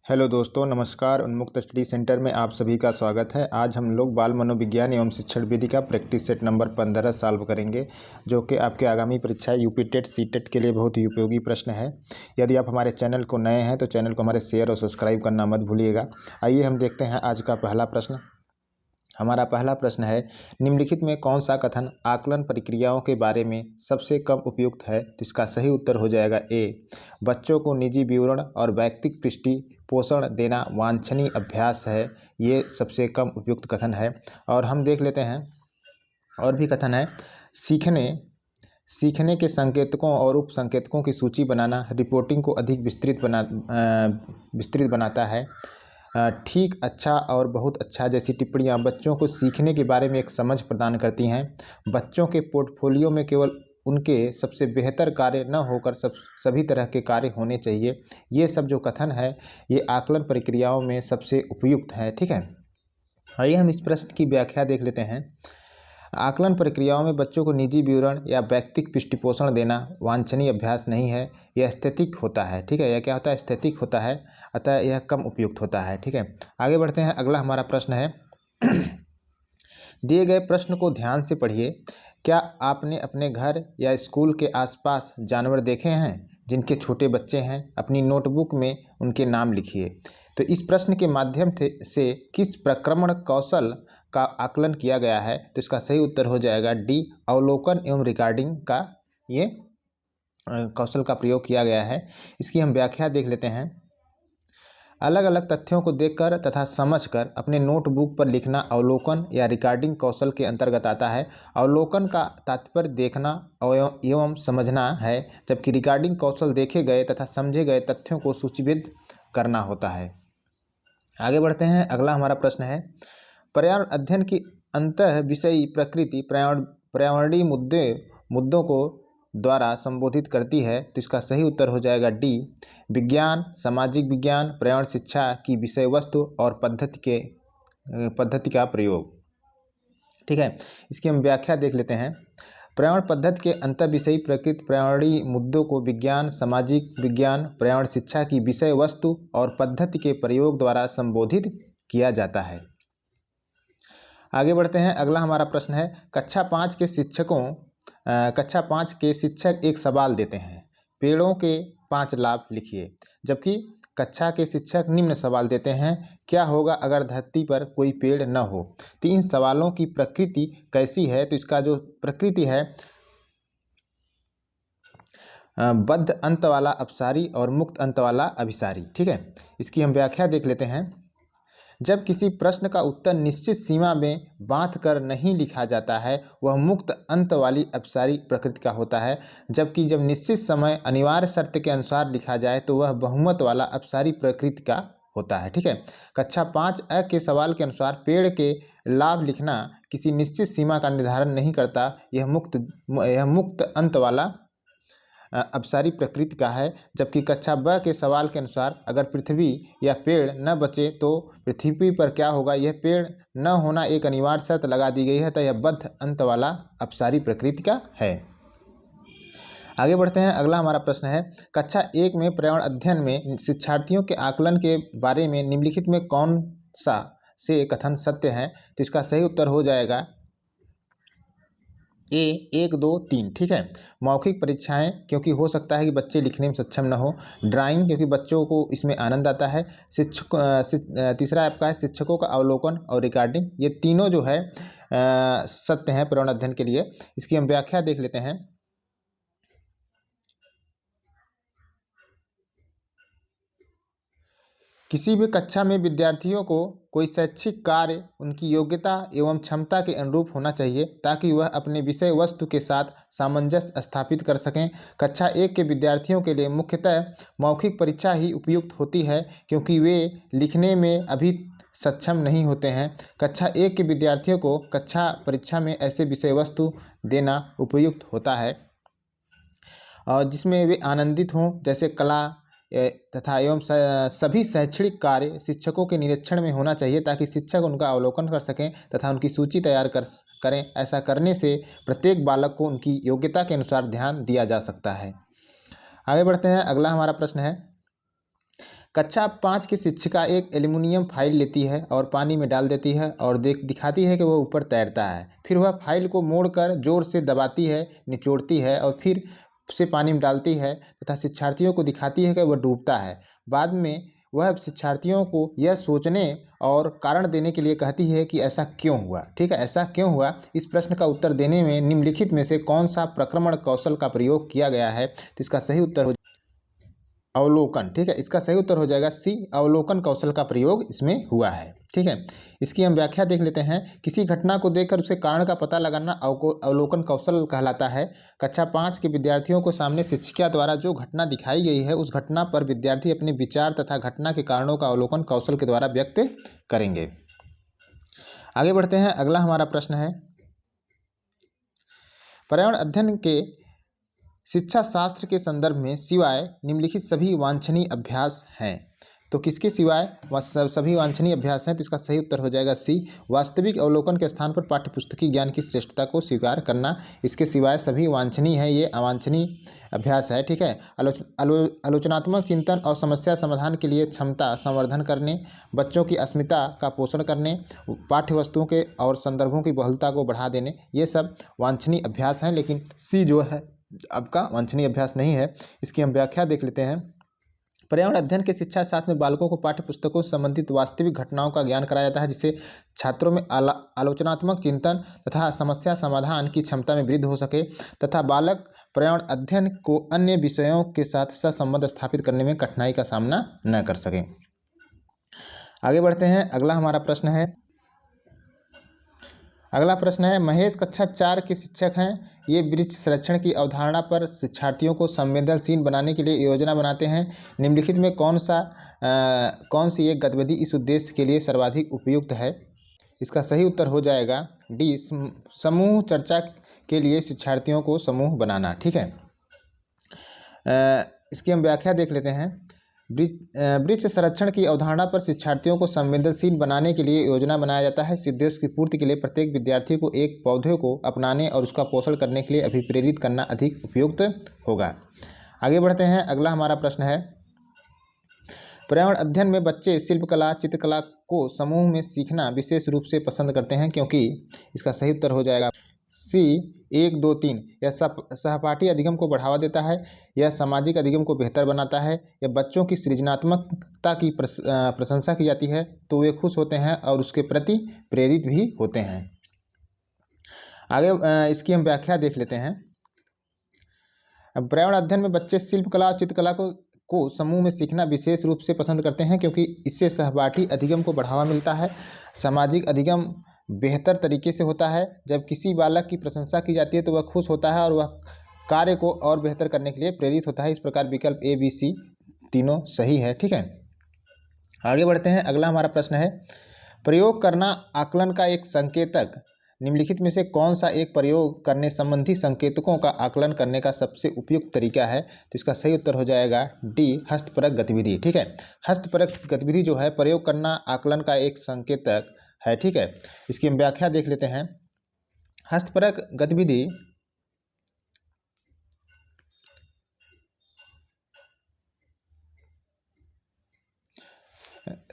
Hello दोस्तों, नमस्कार। उन्मुक्त स्टडी सेंटर में आप सभी का स्वागत है। आज हम लोग बाल मनोविज्ञान एवं शिक्षण विधि का प्रैक्टिस सेट नंबर 15 सॉल्व करेंगे, जो कि आपके आगामी परीक्षा यूपी टेट सी टेट के लिए बहुत ही उपयोगी प्रश्न है। यदि आप हमारे चैनल को नए हैं तो चैनल को हमारे शेयर और सब्सक्राइब करना मत भूलिएगा। आइए हम देखते हैं आज का पहला प्रश्न। हमारा पहला प्रश्न है, निम्नलिखित में कौन सा कथन आकलन प्रक्रियाओं के बारे में सबसे कम उपयुक्त है? तो इसका सही उत्तर हो जाएगा ए, बच्चों को निजी विवरण और वैयक्तिक पृष्ठि पोषण देना वांछनीय अभ्यास है। ये सबसे कम उपयुक्त कथन है। और हम देख लेते हैं और भी कथन है, सीखने के संकेतकों और उप संकेतकों की सूची बनाना रिपोर्टिंग को अधिक विस्तृत बनाता है। ठीक, अच्छा और बहुत अच्छा जैसी टिप्पणियां बच्चों को सीखने के बारे में एक समझ प्रदान करती हैं। बच्चों के पोर्टफोलियो में केवल उनके सबसे बेहतर कार्य न होकर सभी तरह के कार्य होने चाहिए। ये सब जो कथन है ये आकलन प्रक्रियाओं में सबसे उपयुक्त है। ठीक है, आइए हम इस प्रश्न की व्याख्या देख लेते हैं। आकलन प्रक्रियाओं में बच्चों को निजी विवरण या व्यक्तिगत पृष्ठपोषण देना वांछनीय अभ्यास नहीं है, यह एस्थेटिक होता है। ठीक है, यह क्या होता है? एस्थेटिक होता है, अतः यह कम उपयुक्त होता है। ठीक है, आगे बढ़ते हैं। अगला हमारा प्रश्न है दिए गए प्रश्न को ध्यान से पढ़िए। क्या आपने अपने घर या स्कूल के आसपास जानवर देखे हैं जिनके छोटे बच्चे हैं? अपनी नोटबुक में उनके नाम लिखिए। तो इस प्रश्न के माध्यम से किस प्रक्रमण कौशल का आकलन किया गया है? तो इसका सही उत्तर हो जाएगा डी, अवलोकन एवं रिकॉर्डिंग का ये कौशल का प्रयोग किया गया है। इसकी हम व्याख्या देख लेते हैं। अलग अलग तथ्यों को देखकर तथा समझकर अपने नोटबुक पर लिखना अवलोकन या रिकॉर्डिंग कौशल के अंतर्गत आता है। अवलोकन का तात्पर्य देखना एवं समझना है, जबकि रिकॉर्डिंग कौशल देखे गए तथा समझे गए तथ्यों को सूचीबद्ध करना होता है। आगे बढ़ते हैं। अगला हमारा प्रश्न है, पर्यावरण अध्ययन की अंतः विषयी प्रकृति पर्यावरणीय मुद्दों को द्वारा संबोधित करती है। तो इसका सही उत्तर हो जाएगा डी, विज्ञान, सामाजिक विज्ञान, पर्यावरण शिक्षा की विषय वस्तु और पद्धति का प्रयोग। ठीक है, इसकी हम व्याख्या देख लेते हैं। पर्यावरण पद्धति के अंतर विषयी प्रकृति पर्यावरणीय मुद्दों को विज्ञान, सामाजिक विज्ञान, पर्यावरण शिक्षा की विषय वस्तु और पद्धति के प्रयोग द्वारा संबोधित किया जाता है। आगे बढ़ते हैं। अगला हमारा प्रश्न है, कक्षा 5 के शिक्षक एक सवाल देते हैं, पेड़ों के 5 लाभ लिखिए। जबकि कक्षा के शिक्षक निम्न सवाल देते हैं, क्या होगा अगर धरती पर कोई पेड़ न हो? तो इन सवालों की प्रकृति कैसी है? तो इसका जो प्रकृति है बद्ध अंत वाला अपसारी और मुक्त अंत वाला अभिसारी। ठीक है, इसकी हम व्याख्या देख लेते हैं। जब किसी प्रश्न का उत्तर निश्चित सीमा में बांध कर नहीं लिखा जाता है, वह मुक्त अंत वाली अपसारी प्रकृति का होता है। जबकि जब निश्चित समय अनिवार्य शर्त के अनुसार लिखा जाए तो वह बहुमत वाला अपसारी प्रकृति का होता है। ठीक है, कक्षा 5 अ के सवाल के अनुसार पेड़ के लाभ लिखना किसी निश्चित सीमा का निर्धारण नहीं करता, यह मुक्त अंत वाला अपसारी प्रकृति का है। जबकि कक्षा ब के सवाल के अनुसार अगर पृथ्वी या पेड़ न बचे तो पृथ्वी पर क्या होगा, यह पेड़ न होना एक अनिवार्य शर्त लगा दी गई है, तो यह बद्ध अंत वाला अपसारी प्रकृति का है। आगे बढ़ते हैं। अगला हमारा प्रश्न है, कक्षा 1 में पर्यावरण अध्ययन में शिक्षार्थियों के आकलन के बारे में निम्नलिखित में कौन सा से कथन सत्य है? तो इसका सही उत्तर हो जाएगा ए, 1, 2, 3। ठीक है, मौखिक परीक्षाएं, क्योंकि हो सकता है कि बच्चे लिखने में सक्षम न हो। ड्राइंग, क्योंकि बच्चों को इसमें आनंद आता है। तीसरा आपका है शिक्षकों का अवलोकन और रिकॉर्डिंग। ये तीनों जो है सत्य हैं पर्यावरण अध्ययन के लिए। इसकी हम व्याख्या देख लेते हैं। किसी भी कक्षा में विद्यार्थियों को कोई शैक्षिक कार्य उनकी योग्यता एवं क्षमता के अनुरूप होना चाहिए, ताकि वह अपने विषय वस्तु के साथ सामंजस्य स्थापित कर सकें। कक्षा 1 के विद्यार्थियों के लिए मुख्यतः मौखिक परीक्षा ही उपयुक्त होती है, क्योंकि वे लिखने में अभी सक्षम नहीं होते हैं। कक्षा 1 के विद्यार्थियों को कक्षा परीक्षा में ऐसे विषय वस्तु देना उपयुक्त होता है और जिसमें वे आनंदित हों, जैसे कला तथा एवं सभी शैक्षणिक कार्य शिक्षकों के निरीक्षण में होना चाहिए, ताकि शिक्षक उनका अवलोकन कर सकें तथा उनकी सूची तैयार करें। ऐसा करने से प्रत्येक बालक को उनकी योग्यता के अनुसार ध्यान दिया जा सकता है। आगे बढ़ते हैं। अगला हमारा प्रश्न है, कक्षा 5 की शिक्षिका एक एल्युमिनियम फाइल लेती है और पानी में डाल देती है और दिखाती है कि वह ऊपर तैरता है। फिर वह फाइल को मोड़कर जोर से दबाती है, निचोड़ती है और फिर उसे पानी में डालती है तथा शिक्षार्थियों को दिखाती है कि वह डूबता है। बाद में वह शिक्षार्थियों को यह सोचने और कारण देने के लिए कहती है कि ऐसा क्यों हुआ। ठीक है, ऐसा क्यों हुआ, इस प्रश्न का उत्तर देने में निम्नलिखित में से कौन सा प्रक्रमण कौशल का प्रयोग किया गया है? तो इसका सही उत्तर हो अवलोकन। ठीक है, इसका सही उत्तर हो जाएगा सी, अवलोकन कौशल का प्रयोग इसमें हुआ है। ठीक है, इसकी हम व्याख्या देख लेते हैं। किसी घटना को देखकर उसके कारण का पता लगाना अवलोकन कौशल कहलाता है। कक्षा 5 के विद्यार्थियों को सामने शिक्षिका द्वारा जो घटना दिखाई गई है उस घटना पर विद्यार्थी अपने विचार तथा घटना के कारणों का अवलोकन कौशल के द्वारा व्यक्त करेंगे। आगे बढ़ते हैं। अगला हमारा प्रश्न है, पर्यावरण अध्ययन के शिक्षा शास्त्र के संदर्भ में सिवाय निम्नलिखित सभी वांछनीय अभ्यास हैं। तो किसके सिवाय सभी वांछनीय अभ्यास हैं? तो इसका सही उत्तर हो जाएगा सी, वास्तविक अवलोकन के स्थान पर पाठ्यपुस्तकीय ज्ञान की श्रेष्ठता को स्वीकार करना। इसके सिवाय सभी वांछनीय है, ये अवांछनीय अभ्यास है। ठीक है, आलोचनात्मक चिंतन और समस्या समाधान के लिए क्षमता संवर्धन करने, बच्चों की अस्मिता का पोषण करने, पाठ्य वस्तुओं के और संदर्भों की बहुलता को बढ़ा देने, ये सब वांछनीय अभ्यास हैं। लेकिन सी जो है आपका वांछनीय अभ्यास नहीं है। इसकी हम व्याख्या देख लेते हैं। पर्यावरण अध्ययन के शिक्षा शास्त्र में बालकों को पाठ्य पुस्तकों से संबंधित वास्तविक घटनाओं का ज्ञान कराया जाता है, जिससे छात्रों में आलोचनात्मक चिंतन तथा समस्या समाधान की क्षमता में वृद्धि हो सके तथा बालक पर्यावरण अध्ययन को अन्य विषयों के साथ सहसंबंध स्थापित करने में कठिनाई का सामना न कर सकें। आगे बढ़ते हैं। अगला प्रश्न है, महेश कक्षा 4 के शिक्षक हैं। ये वृक्ष संरक्षण की अवधारणा पर शिक्षार्थियों को संवेदनशील बनाने के लिए योजना बनाते हैं। निम्नलिखित में कौन सी एक गतिविधि इस उद्देश्य के लिए सर्वाधिक उपयुक्त है? इसका सही उत्तर हो जाएगा डी, समूह चर्चा के लिए शिक्षार्थियों को समूह बनाना। ठीक है, इसकी हम व्याख्या देख लेते हैं। वृक्ष संरक्षण की अवधारणा पर शिक्षार्थियों को संवेदनशील बनाने के लिए योजना बनाया जाता है। इस उद्देश्य की पूर्ति के लिए प्रत्येक विद्यार्थी को एक पौधे को अपनाने और उसका पोषण करने के लिए अभिप्रेरित करना अधिक उपयुक्त होगा। आगे बढ़ते हैं। अगला हमारा प्रश्न है, पर्यावरण अध्ययन में बच्चे शिल्पकला चित्रकला को समूह में सीखना विशेष रूप से पसंद करते हैं क्योंकि? इसका सही उत्तर हो जाएगा सी, 1, 2, 3। यह सहपाठी अधिगम को बढ़ावा देता है, यह सामाजिक अधिगम को बेहतर बनाता है, यह बच्चों की सृजनात्मकता की प्रशंसा की जाती है तो वे खुश होते हैं और उसके प्रति प्रेरित भी होते हैं। आगे इसकी हम व्याख्या देख लेते हैं। पर्यावरण अध्ययन में बच्चे शिल्पकला और चित्रकला को समूह में सीखना विशेष रूप से पसंद करते हैं क्योंकि इससे सहपाठी अधिगम को बढ़ावा मिलता है, सामाजिक अधिगम बेहतर तरीके से होता है। जब किसी बालक की प्रशंसा की जाती है तो वह खुश होता है और वह कार्य को और बेहतर करने के लिए प्रेरित होता है। इस प्रकार विकल्प ए, बी, सी तीनों सही है। ठीक है, आगे बढ़ते हैं। अगला हमारा प्रश्न है, प्रयोग करना आकलन का एक संकेतक निम्नलिखित में से कौन सा एक प्रयोग करने संबंधी संकेतकों का आकलन करने का सबसे उपयुक्त तरीका है? तो इसका सही उत्तर हो जाएगा डी, हस्तपरक गतिविधि। ठीक है, हस्तपरक गतिविधि जो है प्रयोग करना आकलन का एक संकेतक है। ठीक है, इसकी हम व्याख्या देख लेते हैं। हस्तपरक गतिविधि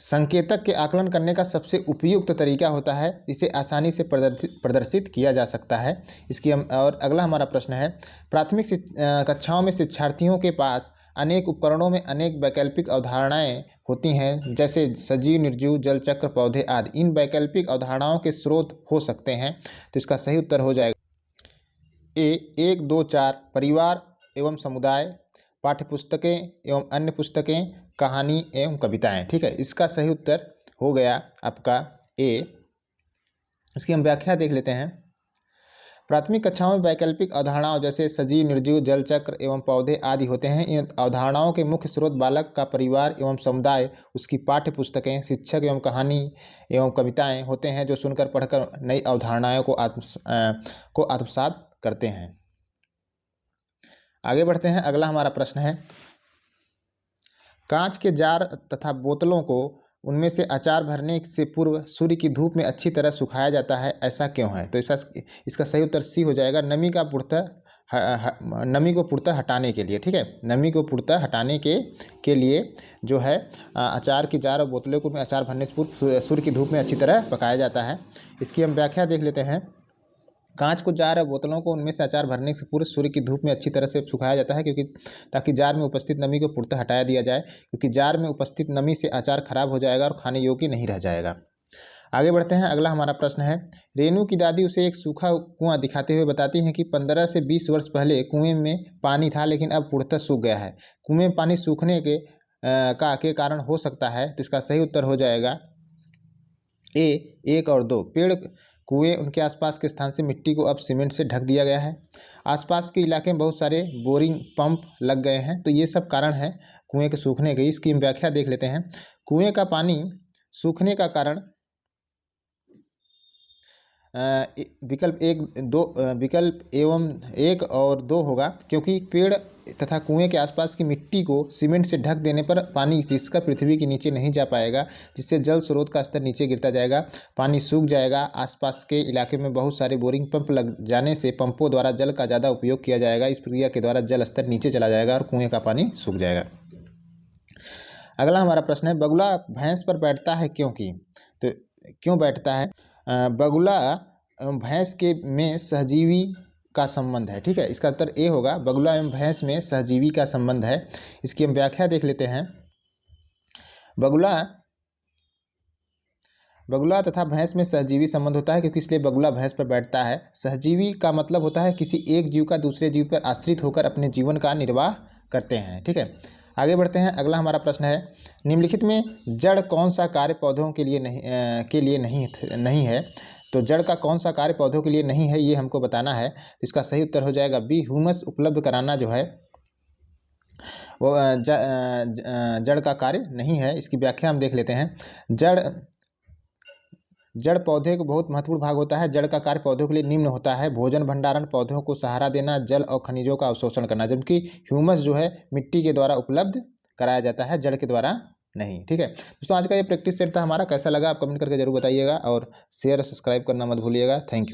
संकेतक के आकलन करने का सबसे उपयुक्त तरीका होता है, इसे आसानी से प्रदर्शित किया जा सकता है। इसकी हम और अगला हमारा प्रश्न है, प्राथमिक कक्षाओं में शिक्षार्थियों के पास अनेक उपकरणों में अनेक वैकल्पिक अवधारणाएं होती हैं, जैसे सजीव, निर्जीव, जल चक्र, पौधे आदि। इन वैकल्पिक अवधारणाओं के स्रोत हो सकते हैं। तो इसका सही उत्तर हो जाएगा ए, 1, 2, 4 परिवार एवं समुदाय, पाठ्यपुस्तकें एवं अन्य पुस्तकें, कहानी एवं कविताएं। ठीक है, इसका सही उत्तर हो गया आपका ए। इसकी हम व्याख्या देख लेते हैं। प्राथमिक कक्षाओं में वैकल्पिक अवधारणाओं जैसे सजीव, निर्जीव, जल चक्र एवं पौधे आदि होते हैं। इन अवधारणाओं के मुख्य स्रोत बालक का परिवार एवं समुदाय, उसकी पाठ्य पुस्तकें, शिक्षक एवं कहानी एवं कविताएं होते हैं, जो सुनकर पढ़कर नई अवधारणाओं को आत्मसात करते हैं। आगे बढ़ते हैं। अगला हमारा प्रश्न है, कांच के जार तथा बोतलों को उनमें से अचार भरने से पूर्व सूर्य की धूप में अच्छी तरह सुखाया जाता है, ऐसा क्यों है? तो इसका सही उत्तर सी हो जाएगा, नमी का पूर्णतः नमी को पूर्णतः हटाने के लिए, ठीक है, नमी को पूर्णतः हटाने के लिए जो है अचार की जार और बोतलों को में अचार भरने से पूर्व सूर्य की धूप में अच्छी तरह पकाया जाता है। इसकी हम व्याख्या देख लेते हैं। कांच को जार और बोतलों को उनमें से अचार भरने से पूर्व सूर्य की धूप में अच्छी तरह से सुखाया जाता है, क्योंकि ताकि जार में उपस्थित नमी को पूर्णतः हटाया दिया जाए, क्योंकि जार में उपस्थित नमी से अचार खराब हो जाएगा और खाने योग्य नहीं रह जाएगा। आगे बढ़ते हैं। अगला हमारा प्रश्न है, रेनू की दादी उसे एक सूखा कुआं दिखाते हुए बताती हैं कि 15 से 20 वर्ष पहले कुएं में पानी था, लेकिन अब पूर्णतः सूख गया है। कुएं में पानी सूखने के कारण हो सकता है। तो इसका सही उत्तर हो जाएगा ए 1 और 2। पेड़, कुएं, उनके आसपास के स्थान से मिट्टी को अब सीमेंट से ढक दिया गया है। आसपास के इलाके में बहुत सारे बोरिंग पंप लग गए हैं। तो ये सब कारण है कुएं के सूखने के। इसकी हम व्याख्या देख लेते हैं। कुएं का पानी सूखने का कारण विकल्प एवं 1 और 2 होगा, क्योंकि पेड़ तथा कुएं के आसपास की मिट्टी को सीमेंट से ढक देने पर पानी खिसकर पृथ्वी के नीचे नहीं जा पाएगा, जिससे जल स्रोत का स्तर नीचे गिरता जाएगा, पानी सूख जाएगा। आसपास के इलाके में बहुत सारे बोरिंग पंप लग जाने से पंपों द्वारा जल का ज़्यादा उपयोग किया जाएगा। इस प्रक्रिया के द्वारा जल स्तर नीचे चला जाएगा और कुएँ का पानी सूख जाएगा। अगला हमारा प्रश्न है, बगुला भैंस पर बैठता है क्योंकि? तो क्यों बैठता है? बगुला एवं भैंस के में सहजीवी का संबंध है, ठीक है। इसका उत्तर ए होगा, बगुला एवं भैंस में सहजीवी का संबंध है। इसकी हम व्याख्या देख लेते हैं। बगुला तथा भैंस में सहजीवी संबंध होता है, क्योंकि इसलिए बगुला भैंस पर बैठता है। सहजीवी का मतलब होता है किसी एक जीव का दूसरे जीव पर आश्रित होकर अपने जीवन का निर्वाह करते हैं, ठीक है। आगे बढ़ते हैं। अगला हमारा प्रश्न है, निम्नलिखित में जड़ कौन सा कार्य पौधों के लिए नहीं है? तो जड़ का कौन सा कार्य पौधों के लिए नहीं है, ये हमको बताना है। इसका सही उत्तर हो जाएगा बी, ह्यूमस उपलब्ध कराना जो है वो जड़ का कार्य नहीं है। इसकी व्याख्या हम देख लेते हैं। जड़ पौधे का बहुत महत्वपूर्ण भाग होता है। जड़ का कार्य पौधों के लिए निम्न होता है: भोजन भंडारण, पौधों को सहारा देना, जल और खनिजों का अवशोषण करना। जबकि ह्यूमस जो है मिट्टी के द्वारा उपलब्ध कराया जाता है, जड़ के द्वारा नहीं, ठीक है। दोस्तों, आज का ये प्रैक्टिस सेट था हमारा। कैसा लगा आप कमेंट करके जरूर बताइएगा और शेयर सब्सक्राइब करना मत भूलिएगा। Thank you.